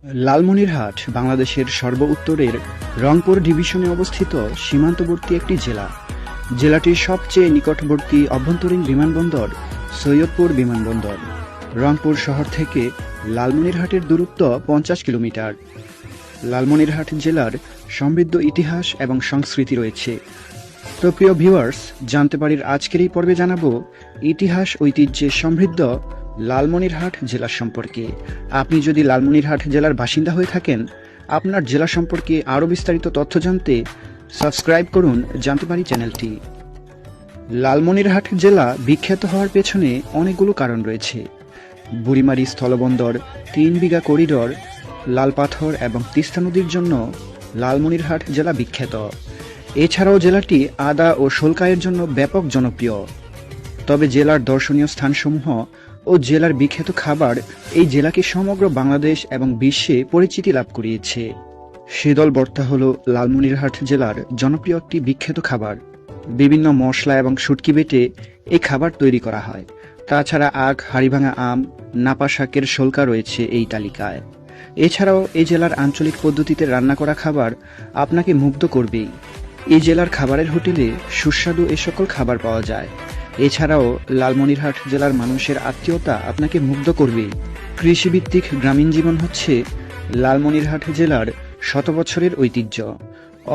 লালমনিরহাট বাংলাদেশের সর্ব-উত্তরের রংপুর ডিভিশনে অবস্থিত সীমান্তবর্তী একটি জেলা। জেলাটির সবচেয়ে নিকটবর্তী অভ্যন্তরীণ বিমানবন্দর সৈয়দপুর বিমানবন্দর। রংপুর শহর থেকে লালমনিরহাটের দূরত্ব 50 কিলোমিটার। লালমনিরহাট জেলার সমৃদ্ধ ইতিহাস এবং সংস্কৃতি রয়েছে। তো প্রিয় ভিউয়ার্স, জানতে পারির আজকের এই পর্বে জানাবো ইতিহাস ঐতিহ্যে সমৃদ্ধ লালমনিরহাট জেলা সম্পর্কে। আপনি যদি লালমনিরহাট জেলার বাসিন্দা হয়ে থাকেন, আপনার জেলা সম্পর্কে আরও বিস্তারিত তথ্য জানতে সাবস্ক্রাইব করুন জানতে পারি চ্যানেলটি। লালমনিরহাট জেলা বিখ্যাত হওয়ার পেছনে অনেকগুলো কারণ রয়েছে। বুড়িমারি স্থলবন্দর, 3 বিঘা করিডোর, লাল পাথর এবং তিস্তা নদীর জন্য লালমনিরহাট জেলা বিখ্যাত। এছাড়াও জেলাটি আদা ও শুল্কায়ের জন্য ব্যাপক জনপ্রিয়। তবে জেলার দর্শনীয় স্থানসমূহ ও জেলার বিখ্যাত খাবার এই জেলাকে সমগ্র বাংলাদেশ এবং বিশ্বে পরিচিতি লাভ করিয়েছে। শীতল ভর্তা হল লালমনিরহাট জেলার জনপ্রিয় একটি বিখ্যাত খাবার। বিভিন্ন মশলা এবং শুটকি বেটে এই খাবার তৈরি করা হয়। তাছাড়া আখ, হাড়িভাঙা আম, নাপা শাকের শোলকা রয়েছে এই তালিকায়। এছাড়াও এই জেলার আঞ্চলিক পদ্ধতিতে রান্না করা খাবার আপনাকে মুগ্ধ করবেই। এই জেলার খাবারের হোটেলে সুস্বাদু এ সকল খাবার পাওয়া যায়। এছাড়াও লালমনিরহাট জেলার মানুষের আত্মীয়তা আপনাকে মুগ্ধ করবেই। কৃষিভিত্তিক গ্রামীণ জীবন হচ্ছে লালমনিরহাট জেলার শত বছরের ঐতিহ্য।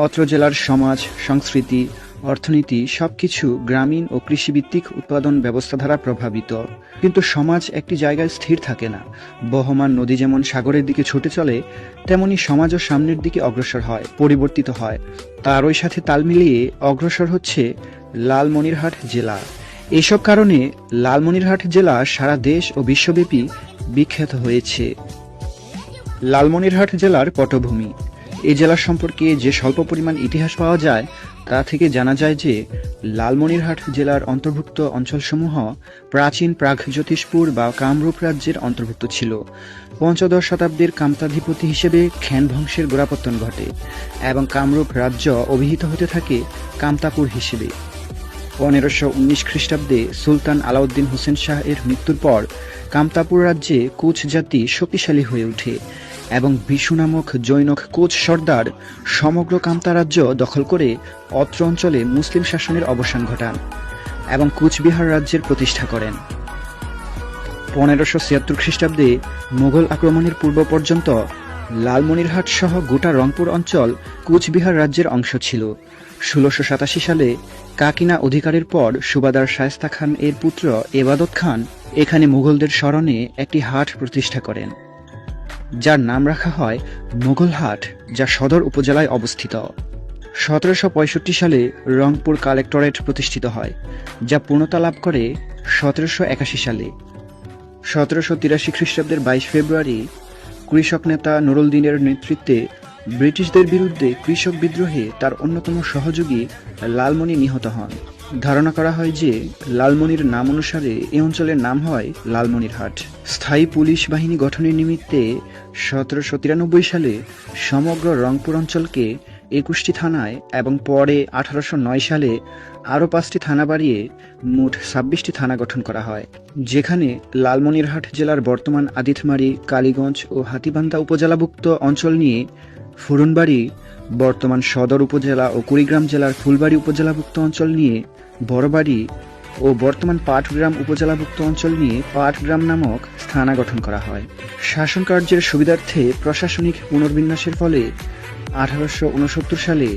অত্র জেলার সমাজ, সংস্কৃতি, অর্থনীতি সবকিছু গ্রামীণ ও কৃষিভিত্তিক উৎপাদন ব্যবস্থা দ্বারা প্রভাবিত। কিন্তু সমাজ একটি জায়গায় স্থির থাকে না। বহমান নদী যেমন সাগরের দিকে ছুটে চলে, তেমনি সমাজও সামনের দিকে অগ্রসর হয়, পরিবর্তিত হয়। তারই সাথে তাল মিলিয়ে অগ্রসর হচ্ছে লালমনিরহাট জেলা। এসব কারণে লালমনিরহাট জেলা সারা দেশ ও বিশ্বব্যাপী বিখ্যাত হয়েছে। লালমনিরহাট জেলার পটভূমি। এই জেলা সম্পর্কে যে স্বল্প পরিমাণ ইতিহাস পাওয়া যায় তা থেকে জানা যায় যে লালমনিরহাট জেলার অন্তর্ভুক্ত অঞ্চলসমূহ প্রাচীন প্রাগজ্যোতিষপুর বা কামরূপ রাজ্যের অন্তর্ভুক্ত ছিল। পঞ্চদশ শতাব্দীর কামতাধিপতি হিসেবে খ্যান বংশের গোড়াপত্তন ঘটে এবং কামরূপ রাজ্য অভিহিত হতে থাকে কামতাপুর হিসেবে। 1519 খ্রিস্টাব্দে সুলতান আলাউদ্দিন হোসেন শাহ এর মৃত্যুর পর কামতাপুর রাজ্যে কোচ জাতি শক্তিশালী হয়ে ওঠে এবং বিশু নামক জৈনক কোচ সর্দার সমগ্র কামতা রাজ্য দখল করে অত্র অঞ্চলে মুসলিম শাসনের অবসান ঘটান এবং কুচবিহার রাজ্যের প্রতিষ্ঠা করেন। 1576 খ্রিস্টাব্দে মুঘল আক্রমণের পূর্ব পর্যন্ত লালমনিরহাট সহ গোটা রংপুর অঞ্চল কুচবিহার রাজ্যের অংশ ছিল। 1687 সালে কাকিনা অধিকারের পর সুবাদার শায়েস্তা খান এর পুত্র এবাদত খান এখানে মুঘলদের স্মরণে একটি হাট প্রতিষ্ঠা করেন, যার নাম রাখা হয় মুঘল হাট, যা সদর উপজেলায় অবস্থিত। 1765 সালে রংপুর কালেক্টরেট প্রতিষ্ঠিত হয়, যা পূর্ণতা লাভ করে 1781 সালে। 1783 খ্রিস্টাব্দের 22 ফেব্রুয়ারি কৃষক নেতা নুরুল দ্বীনের নেতৃত্বে ব্রিটিশদের বিরুদ্ধে কৃষক বিদ্রোহে তার অন্যতম সহযোগী লালমনি নিহত হন। ধারণা করা হয় যে লালমনির নাম অনুসারে এই অঞ্চলের নাম হয় লালমনিরহাট। স্থায়ী পুলিশ বাহিনী গঠনের নিমিত্তে 1793 সালে সমগ্র রংপুর অঞ্চলকে 21টি থানায় এবং পরে 1809 সালে আরও 5টি থানা বাড়িয়ে মোট 26টি থানা গঠন করা হয়, যেখানে লালমনিরহাট জেলার বর্তমান আদিতমারি, কালীগঞ্জ ও হাতীবান্ধা উপজেলাভুক্ত অঞ্চল নিয়ে ফুরনবাড়ি, বর্তমান সদর উপজেলা ও কুড়িগ্রাম জেলার ফুলবাড়ি উপজেলাভুক্ত অঞ্চল নিয়ে বড়বাড়ি ও বর্তমান পাটগ্রাম উপজেলাভুক্ত অঞ্চল নিয়ে পাটগ্রাম নামক থানা গঠন করা হয়। শাসন কার্যের সুবিধার্থে প্রশাসনিক পুনর্বিন্যাসের ফলে 1869 সালে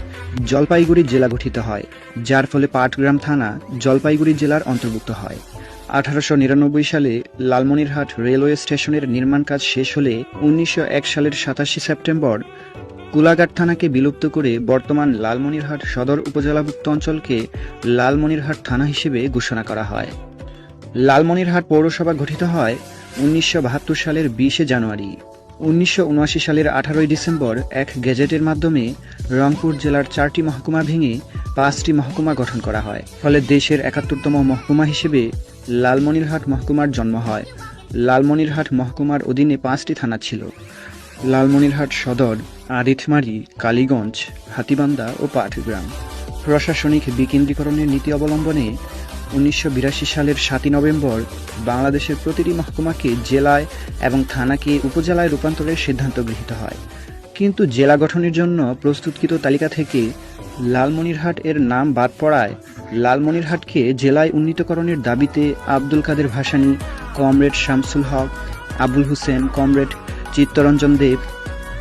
জলপাইগুড়ি জেলা গঠিত হয়, যার ফলে পাটগ্রাম থানা জলপাইগুড়ি জেলার অন্তর্ভুক্ত হয়। 1899 সালে লালমনিরহাট রেলওয়ে স্টেশনের নির্মাণ কাজ শেষ হলে 1901 সালের 27 সেপ্টেম্বর কুলাঘাট থানাকে বিলুপ্ত করে বর্তমান লালমনিরহাট সদর উপজেলাভুক্ত অঞ্চলকে লালমনিরহাট থানা হিসেবে ঘোষণা করা হয়। লালমনিরহাট পৌরসভা গঠিত হয় 1972 সালের 20 জানুয়ারি। 1979 সালের 18 ডিসেম্বর এক গেজেটের মাধ্যমে রংপুর জেলার 4টি মহকুমা ভেঙে 5টি মহকুমা গঠন করা হয়। ফলে দেশের 71তম মহকুমা হিসেবে লালমনিরহাট মহকুমার জন্ম হয়। লালমনিরহাট মহকুমার অধীনে 5টি থানা ছিল: লালমনিরহাট সদর, আদিতমারি, কালীগঞ্জ, হাতীবান্ধা ও পাটগ্রাম। প্রশাসনিক বিকেন্দ্রীকরণের নীতি অবলম্বনে 1982 সালের 7 নভেম্বর বাংলাদেশের প্রতিটি মহকুমাকে জেলায় এবং থানাকে উপজেলায় রূপান্তরের সিদ্ধান্ত গৃহীত হয়। কিন্তু জেলা গঠনের জন্য প্রস্তুতকৃত তালিকা থেকে লালমনিরহাট এর নাম বাদ পড়ায় লালমনিরহাটকে জেলায় উন্নীতকরণের দাবিতে আব্দুল কাদের ভাসানী, কমরেড শামসুল হক, আবুল হোসেন, কমরেড চিত্তরঞ্জন দেব,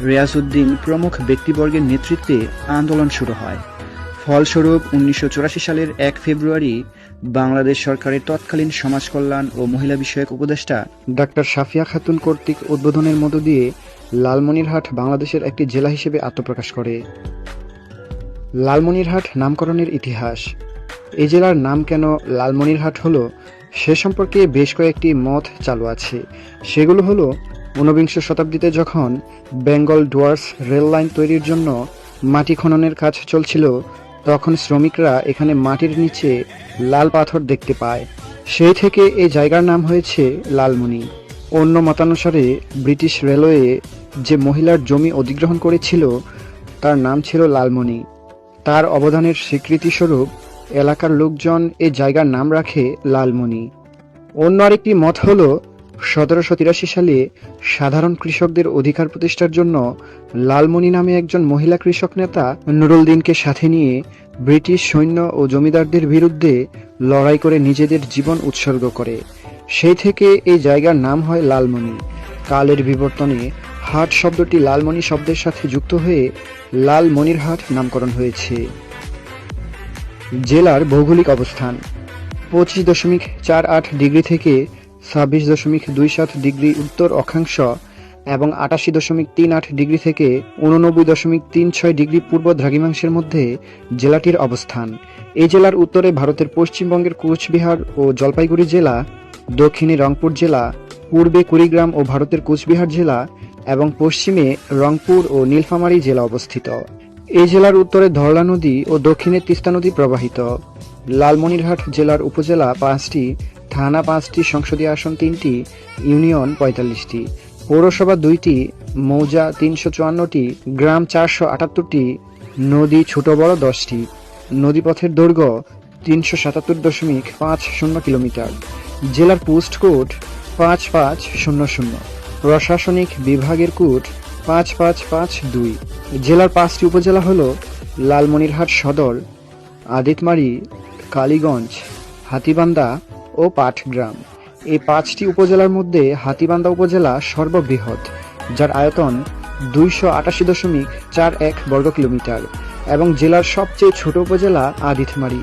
রিয়াজউদ্দিন প্রমুখ ব্যক্তিবর্গের নেতৃত্বে আন্দোলন শুরু হয়। ফলস্বরূপ 1984 সালের 1 ফেব্রুয়ারি বাংলাদেশ সরকারের তৎকালীন সমাজ কল্যাণ ও মহিলা বিষয়ক উপদেষ্টা ডাক্তার সাফিয়া খাতুন কর্তৃক উদ্বোধনের মধ্য দিয়ে লালমনিরহাট বাংলাদেশের একটি জেলা হিসেবে আত্মপ্রকাশ করে। লালমনিরহাট নামকরণের ইতিহাস। এই জেলার নাম কেন লালমনিরহাট হলো সে সম্পর্কে বেশ কয়েকটি মত চালু আছে। সেগুলো হলো 19বিংশ শতাব্দীতে যখন বেঙ্গল ডুয়ার্স রেল লাইন তৈরির জন্য মাটি খননের কাজ চলছিল, তখন শ্রমিকরা এখানে মাটির নিচে লাল পাথর দেখতে পায়। সেই থেকে এই জায়গার নাম হয়েছে লালমনি। অন্য মতানুসারে ব্রিটিশ রেলওয়ে যে মহিলার জমি অধিগ্রহণ করেছিল তার নাম ছিল লালমনি। তার অবদানের স্বীকৃতিস্বরূপ এলাকার লোকজন এই জায়গার নাম রাখে লালমনি। অন্য আরেকটি মত হল 1783 সালে সাধারণ কৃষকদের অধিকার প্রতিষ্ঠার জন্য লালমনি নামে একজন মহিলা কৃষক নেতা নুরুলদিনকে সাথে নিয়ে ব্রিটিশ সৈন্য ও জমিদারদের বিরুদ্ধে লড়াই করে নিজেদের জীবন উৎসর্গ করে। সেই থেকে এই জায়গার নাম হয় লালমনি। কালের বিবর্তনে হাট শব্দটি লালমনি শব্দের সাথে যুক্ত হয়ে লালমনিরহাট নামকরণ হয়েছে। জেলার ভৌগোলিক অবস্থান 25.48 ডিগ্রি থেকে 26.27 ডিগ্রি উত্তর অক্ষাংশ এবং 88.38 ডিগ্রি থেকে 89.36 ডিগ্রি পূর্ব দ্রাঘিমাংশের মধ্যে জেলাটির অবস্থান। এই জেলার উত্তরে ভারতের পশ্চিমবঙ্গের কোচবিহার ও জলপাইগুড়ি জেলা, দক্ষিণে রংপুর জেলা, পূর্বে কুড়িগ্রাম ও ভারতের কোচবিহার জেলা এবং পশ্চিমে রংপুর ও নীলফামারী জেলা অবস্থিত। এই জেলার উত্তরে ধরলা নদী ও দক্ষিণে তিস্তা নদী প্রবাহিত। লালমনিরহাট জেলার উপজেলা 5টি, থানা 5টি, সংসদীয় আসন 3টি, ইউনিয়ন 45টি, পৌরসভা 2টি, মৌজা 354টি, গ্রাম 478টি, নদী ছোট বড় 10টি। নদীপথের দৈর্ঘ্য 377.50 কিলোমিটার। জেলার পোস্ট কোড 5500। প্রশাসনিক বিভাগের কোড 5552। জেলার 5টি উপজেলা হল লালমনিরহাট সদর, আদিতমারি, কালীগঞ্জ, হাতীবান্ধা ও পাটগ্রাম। এই 5টি উপজেলার মধ্যে হাতীবান্ধা উপজেলা সর্ববৃহৎ, যার আয়তন 288.41 বর্গ কিলোমিটার, এবং জেলার সবচেয়ে ছোট উপজেলা আদিতমারি,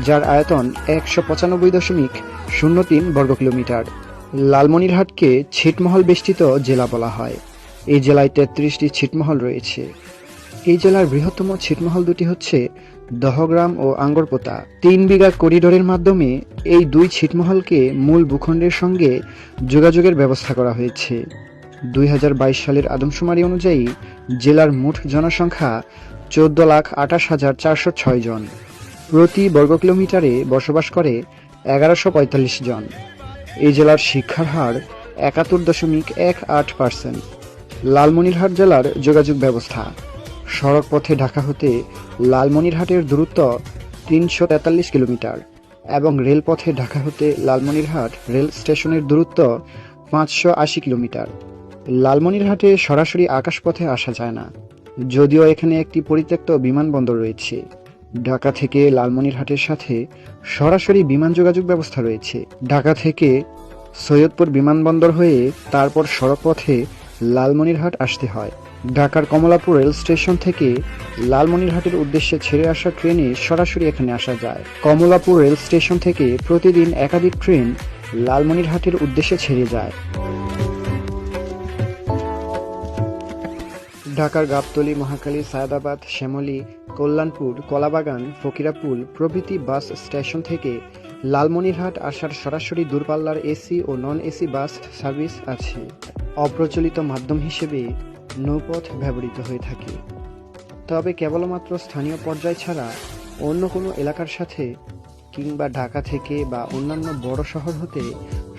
যার আয়তন 195.03 বর্গ কিলোমিটার। লালমনিরহাটকে ছিটমহল বেষ্টিত জেলা বলা হয়। এই জেলায় 33টি ছিটমহল রয়েছে। এই জেলার বৃহত্তম ছিটমহল দুটি হচ্ছে দহগ্রাম ও আঙ্গরপোতা। 3 বিঘা করিডোরের মাধ্যমে এই 2 ছিটমহলকে মূল ভূখণ্ডের সঙ্গে যোগাযোগের ব্যবস্থা করা হয়েছে। 2022 সালের আদমশুমারি অনুযায়ী জেলার মোট জনসংখ্যা 14,28,406 জন। প্রতি বর্গ কিলোমিটারে বসবাস করে 1145 জন। এই জেলার শিক্ষার হার 71.18%। লালমনিরহাট জেলার যোগাযোগ ব্যবস্থা। সড়ক পথে ঢাকা হতে লালমনিরহাটের দূরত্ব 343 কিলোমিটার এবং রেলপথে ঢাকা হতে লালমনিরহাট রেল স্টেশনের দূরত্ব 580 কিলোমিটার। লালমনিরহাটে সরাসরি আকাশপথে আসা যায় না, যদিও এখানে একটি পরিত্যক্ত বিমানবন্দর রয়েছে। ঢাকা থেকে লালমনিরহাটের সাথে সরাসরি বিমান যোগাযোগ ব্যবস্থা রয়েছে। ঢাকা থেকে সৈয়দপুর বিমানবন্দর হয়ে তারপর সড়কপথে লালমনিরহাট আসতে হয়। ঢাকার কমলাপুর রেল স্টেশন থেকে লালমনিরহাটের উদ্দেশ্যে ছেড়ে আসা ট্রেনে সরাসরি এখানে আসা যায়। কমলাপুর রেল স্টেশন থেকে প্রতিদিন একাধিক ট্রেন লালমনিরহাটের উদ্দেশ্যে ছেড়ে যায়। ঢাকার গাবতলী, মহাখালী, সায়দাবাদ, শ্যামলী, কল্যাণপুর, কলাবাগান, ফকিরাপুল প্রভৃতি বাস স্টেশন থেকে লালমনিরহাট আসার সরাসরি দূরপাল্লার এসি ও নন এসি বাস সার্ভিস আছে। অপ্রচলিত মাধ্যম হিসেবে নৌপথ ব্যবহৃত হয়ে থাকে। তবে কেবলমাত্র স্থানীয় পর্যায় ছাড়া অন্য কোনো এলাকার সাথে কিংবা ঢাকা থেকে বা অন্যান্য বড় শহর হতে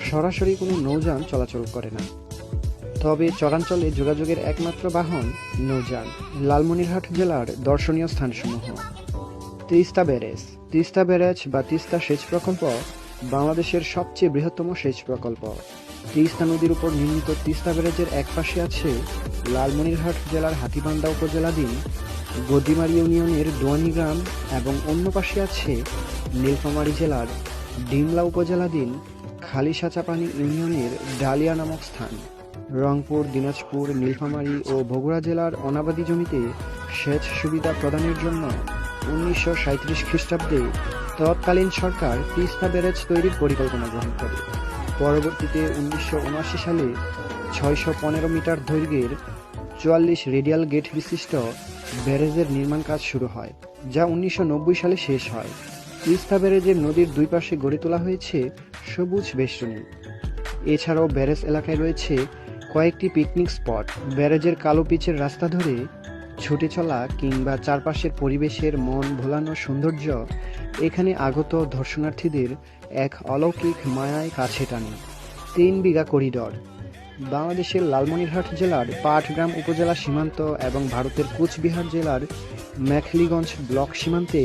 সরাসরি কোনো নৌযান চলাচল করে না। তবে চরাঞ্চলে যোগাযোগের একমাত্র বাহন নৌযান। লালমনিরহাট জেলার দর্শনীয় স্থানসমূহ: তিস্তা ব্যারেজ, তিস্তা ব্যারেজ বা তিস্তা সেচ প্রকল্প বাংলাদেশের সবচেয়ে বৃহত্তম সেচ প্রকল্প। তিস্তা নদীর উপর নির্মিত তিস্তা ব্যারেজের এক পাশে আছে লালমনিরহাট জেলার হাতীবান্ধা উপজেলাধীন গদিমারি ইউনিয়নের দোয়ানী গ্রাম এবং অন্য পাশে আছে নীলফামারী জেলার ডিমলা উপজেলাধীন খালিসাচাপানি ইউনিয়নের ডালিয়া নামক স্থান। রংপুর, দিনাজপুর, নীলফামারী ও বগুড়া জেলার অনাবাদি জমিতে সেচ সুবিধা প্রদানের জন্য 1937 খ্রিস্টাব্দে তৎকালীন সরকার তিস্তা ব্যারেজ তৈরির পরিকল্পনা গ্রহণ করে। পরবর্তীতে 1979 সালে 615 মিটার দৈর্ঘ্যের 44 রেডিয়াল গেট বিশিষ্ট ব্যারেজের নির্মাণ কাজ শুরু হয়, যা 1990 সালে শেষ হয়। তিস্তা ব্যারেজের নদীর দুই পাশে গড়ে তোলা হয়েছে সবুজ বেষ্টনী। এছাড়াও ব্যারেজ এলাকায় রয়েছে কয়েকটি পিকনিক স্পট। ব্যারেজের কালো পিচের রাস্তা ধরে ছুটে চলা কিংবা চারপাশের পরিবেশের মন ভোলানো সৌন্দর্য এখানে আগত দর্শনার্থীদের এক অলৌকিক মায়ায় কাছে টানে। 3 বিঘা করিডর বাংলাদেশের লালমনিরহাট জেলার পাটগ্রাম উপজেলা সীমান্ত এবং ভারতের কুচবিহার জেলার মেখলিগঞ্জ ব্লক সীমান্তে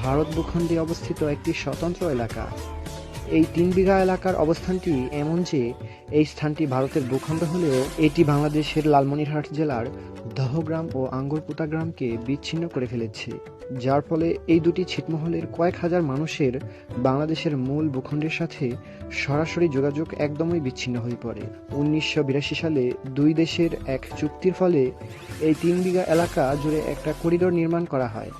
ভারত ভূখণ্ডে অবস্থিত একটি স্বতন্ত্র এলাকা। এই 3 বিঘা এলাকার অবস্থানটি এমন যে এই স্থানটি ভারতের ভূখণ্ড হলেও এটি বাংলাদেশের লালমনিরহাট জেলার দহগ্রাম ও আঙ্গুরপুতা গ্রামকে বিচ্ছিন্ন করে ফেলেছে, যার ফলে এই দুটি ছিটমহলের কয়েক হাজার মানুষের বাংলাদেশের মূল ভূখণ্ডের সাথে সরাসরি যোগাযোগ একদমই বিচ্ছিন্ন হয়ে পড়ে। 1982 সালে দুই দেশের এক চুক্তির ফলে এই 3 বিঘা এলাকা জুড়ে একটা করিডোর নির্মাণ করা হয়,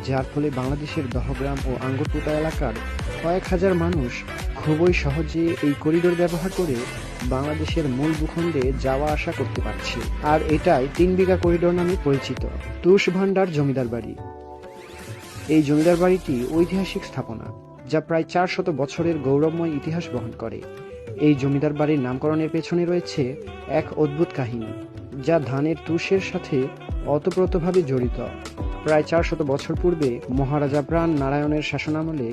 যার ফলে বাংলাদেশের দহগ্রাম ও আঙ্গুরপুতা এলাকার কয়েক হাজার মানুষ খুবই সহজে এই করিডোর ব্যবহার করে বাংলাদেশের মূল ভূখণ্ডে যাওয়া আসা করতে পারছে। আর এটাই 3 বিঘা করিডোর নামে পরিচিত। তুষ ভান্ডার জমিদার বাড়ি। এই জমিদার বাড়িটি ঐতিহাসিক স্থাপনা, যা প্রায় 400 বছরের গৌরবময় ইতিহাস বহন করে। এই জমিদার বাড়ির নামকরণের পেছনে রয়েছে এক অদ্ভুত কাহিনী, যা ধানের তুষের সাথে ওতপ্রোতভাবে জড়িত। প্রায় 400 বছর পূর্বে মহারাজা প্রাণ নারায়ণের শাসনামলে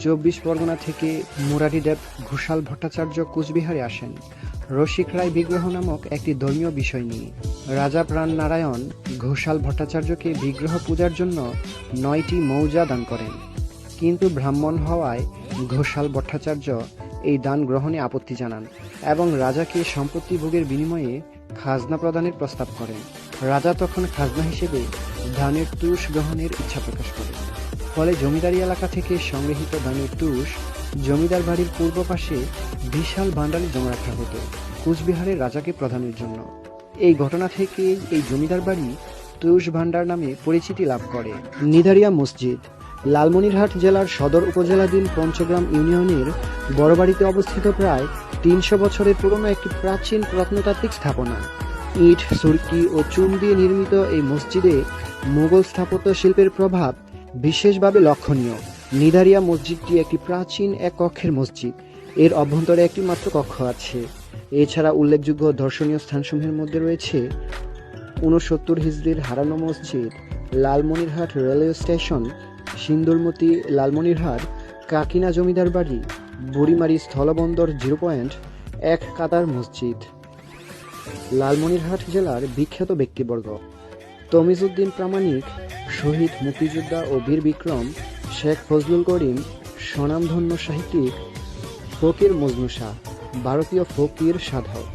24 পরগনা থেকে মুরারিদেব ঘোষাল ভট্টাচার্য কুচবিহারে আসেন রসিক রায় বিগ্রহ নামক একটি ধর্মীয় বিষয় নিয়ে। রাজা প্রাণ নারায়ণ ঘোষাল ভট্টাচার্যকে বিগ্রহ পূজার জন্য 9টি মৌজা দান করেন, কিন্তু ব্রাহ্মণ হওয়ায় ঘোষাল ভট্টাচার্য এই দান গ্রহণে আপত্তি জানান এবং রাজাকে সম্পত্তি ভোগের বিনিময়ে খাজনা প্রদানের প্রস্তাব করেন। রাজা তখন খাজনা হিসেবে ধানের তুষ গ্রহণের ইচ্ছা প্রকাশ করেন। ফলে জমিদারি এলাকা থেকে সংগৃহীত ধানের তুষ জমিদার বাড়ির পূর্ব পাশে বিশাল ভান্ডারে জমা রাখা হতো কুচবিহারের রাজাকে প্রদানের জন্য। এই ঘটনা থেকে এই জমিদার বাড়ি তুষ ভান্ডার নামে পরিচিতি লাভ করে। নিদারিয়া মসজিদ লালমনিরহাট জেলার সদর উপজেলাধীন পঞ্চগ্রাম ইউনিয়নের বড়বাড়িতে অবস্থিত প্রায় 300 বছরের পুরনো একটি প্রাচীন প্রত্নতাত্ত্বিক স্থাপনা। ইট, সুরকি ও চুন দিয়ে নির্মিত এই মসজিদে মুঘল স্থাপত্য শিল্পের প্রভাব বিশেষভাবে লক্ষণীয়। নিদারিয়া মসজিদটি একটি প্রাচীন এক কক্ষের মসজিদ। এর অভ্যন্তরে একটি মাত্র কক্ষ আছে। এছাড়া উল্লেখযোগ্য দর্শনীয় স্থানসমূহের মধ্যে রয়েছে 69 হিজরির হারানো মসজিদ, লালমনিরহাট রেলওয়ে স্টেশন, সিন্দুরমতি লালমনিরহাট, কাকিনা জমিদার বাড়ি, বুড়িমারি স্থলবন্দর 0 পয়েন্ট, এক কাতার মসজিদ। লালমনিরহাট জেলার বিখ্যাত ব্যক্তিবর্গ: তমিজউদ্দিন প্রামাণিক, শহীদ মুক্তিযোদ্ধা ও বীর বিক্রম, শেখ ফজলুল করিম, স্বনামধন্য সাহিত্যিক ফকির মজনু শাহ, ভারতীয় ফকির সাধক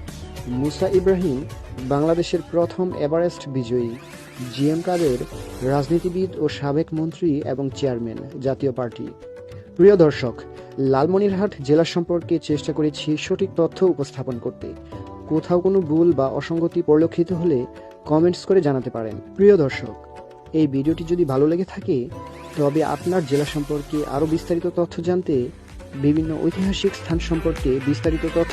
মুসা ইব্রাহিম, বাংলাদেশের প্রথম এভারেস্ট বিজয়ী GM কাদের, রাজনীতিবিদ ও সাবেক মন্ত্রী এবং চেয়ারম্যান, জাতীয় পার্টি। প্রিয় দর্শক, লালমনিরহাট জেলা সম্পর্কে চেষ্টা করেছি সঠিক তথ্য উপস্থাপন করতে। কোথাও কোনো ভুল বা অসঙ্গতি পরিলক্ষিত হলে কমেন্টস করে জানাতে পারেন। প্রিয় দর্শক, এই ভিডিওটি যদি ভালো লেগে থাকে তবে আপনার জেলা সম্পর্কে আরও বিস্তারিত তথ্য জানতে, বিভিন্ন ঐতিহাসিক স্থান সম্পর্কে বিস্তারিত তথ্য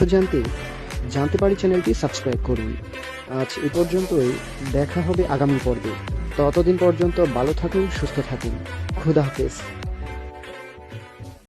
জানতে পারি চ্যানেলটি সাবস্ক্রাইব করুন। আজ এ পর্যন্তই, দেখা হবে আগামী পর্বে। ততদিন পর্যন্ত ভালো থাকুন, সুস্থ থাকুন। খোদা হাফেজ।